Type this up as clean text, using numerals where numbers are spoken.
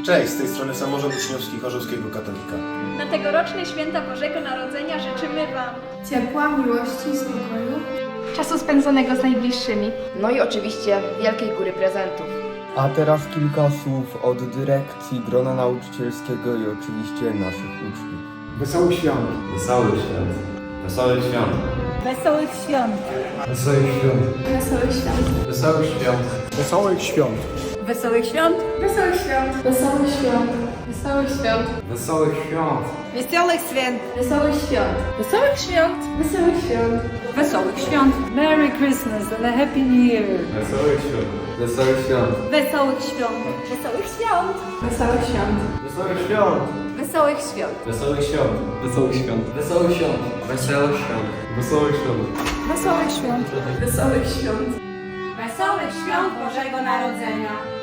Cześć, z tej strony Samorząd Uczniowski Chorzowskiego Katolika. Na tegoroczne święta Bożego Narodzenia życzymy Wam ciepła, miłości i spokoju, czasu spędzonego z najbliższymi. No i oczywiście wielkiej góry prezentów. A teraz kilka słów od dyrekcji, grona nauczycielskiego i oczywiście naszych uczniów. Wesołych świąt! Wesołych świąt! Wesołych świąt! wesołych świąt, Wesołych świąt! wesołych świąt, Wesołych świąt! Wesołych świąt! wesołych świąt, wesołych świąt, wesołych świąt, wesołych świąt, Wesołych świąt! wesołych świąt, wesołych świąt, wesołych świąt, wesołych świąt, wesołych świąt. Merry Christmas and a Happy New Year. Wesołych świąt! Wesołych świąt! Wesołych świąt, wesołych świąt, wesołych świąt, Wesołych świąt! wesołych świąt, Wesołych świąt! Wesołych świąt! Wesołych świąt! Wesołych świąt! Wesołych świąt! wesołych świąt, wesołych świąt. Wesołych świąt Bożego Narodzenia!